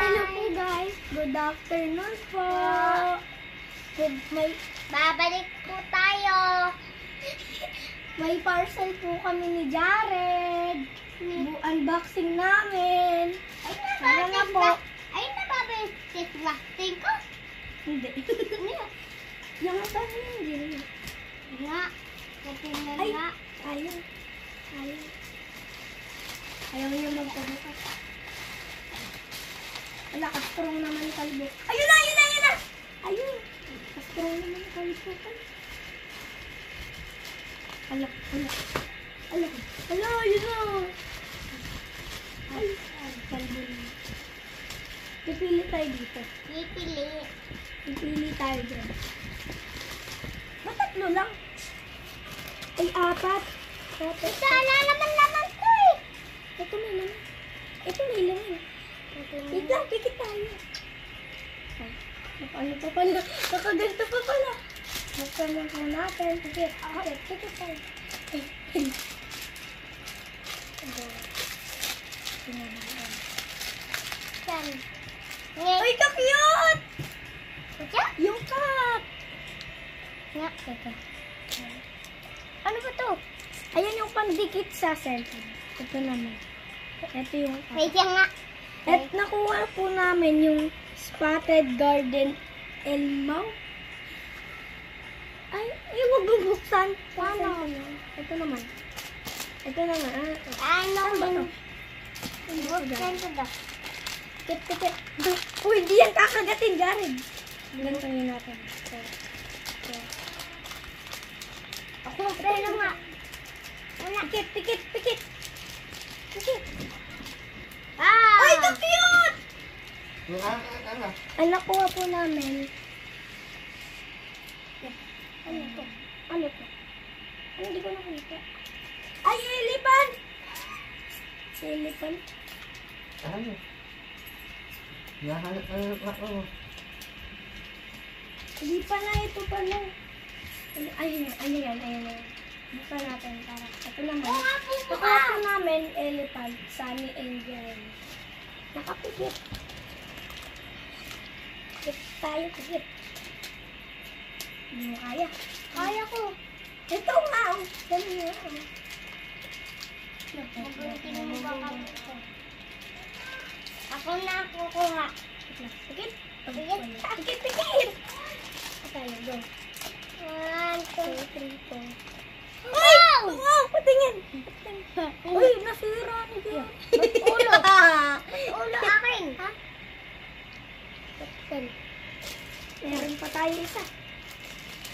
Hello po guys. Good afternoon po. Babalik po tayo. May parcel po kami ni Jared. Unboxing namin. Tara na po. Ay, nababalik plastic ko? Hindi. Yung ito hindi. Nga. Katingnan Ay, nga. ayaw. Ayaw. Ayaw niya magpabukas. Wala, ka-strong naman kalbo. Ayun na, ayun na, ayun na! Ayun. Ka-strong naman kalbo. Alak, alak. Alak. Ala, ayun na. Ay, kalbo na. Pipili tayo dito. Pipili tayo dyan. Ba't tatlo lang? Ay, apat. Sana naman to eh. Ito may laman. Ito may laman. Wait lang, pikit tayo. Ay, ano pa pala? Nakaganto pa pala. Buksan lang po natin. Pikit. Pikit tayo. Ay, ay. Saan? Ay, ka-cute! Kutya? Yung cat! Nga, teka. Ano ba to? Ayan yung pandikit sa cellphone. Ito naman. Ito yung cat. Wait yan nga. At nakuha po namin yung Spotted Garden Elmo. Ay, huwag bubuksan. Paano? Ito naman. Ito naman. Ano Ano ba to? Buksan ko daw. Tikit. Uy, di yan kakagatin, Jared. Ganito yun natin. Ako, pero nga. Una. Pikit. Pikit. Ah! Ay, ito cute! Ano? Ang nakuha po namin. Ano to? Ano to? Ano, hindi ko nakita. Ay, elephant! Elephant? Ano? Nahanap ako. Hindi pala, ito pala. Ayun yan. Buksan natin para. Ito naman. Nakuha po namin elephant, Sunny Angel. Nakapikit. Pikit tayo, pikit. Hindi mo kaya. Kaya ko. Ito nga. Dali nga. Mabuting mo ba ka? Ako na kukuha. Pikit. Pikit. Tayo, go. 1, 2, 2, 3, 4. Wow! Wow! Patingin! Uy, nasira ni Diyo. Ulo. Ulo akin. Ha? Meron pa tayo isa.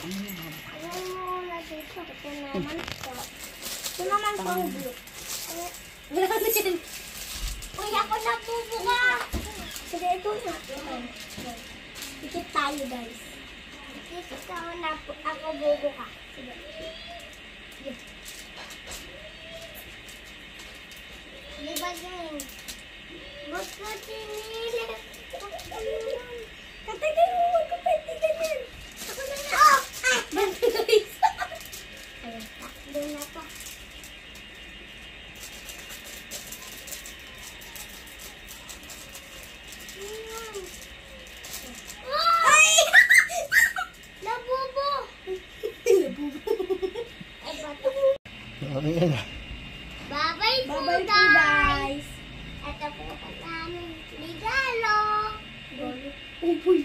Ano mo na dito? Ito naman to. Ito naman pang blue. Wala na dyan. Uy, ako nabubuka. Sige, ito na. Ikit tayo, guys. Dito ako bubuka. Sige. Di ba yun? Ba't ko tinilit? Katagal mo, wag ko pwede ganyan. Ako na nga. Oh! Guys. Ayan. Doon na to. Ay! Labubo! Ay, bato. Ano yan? Bye-bye po, Bye-bye po, guys. guys. Ito po ang aming regalo. Uy,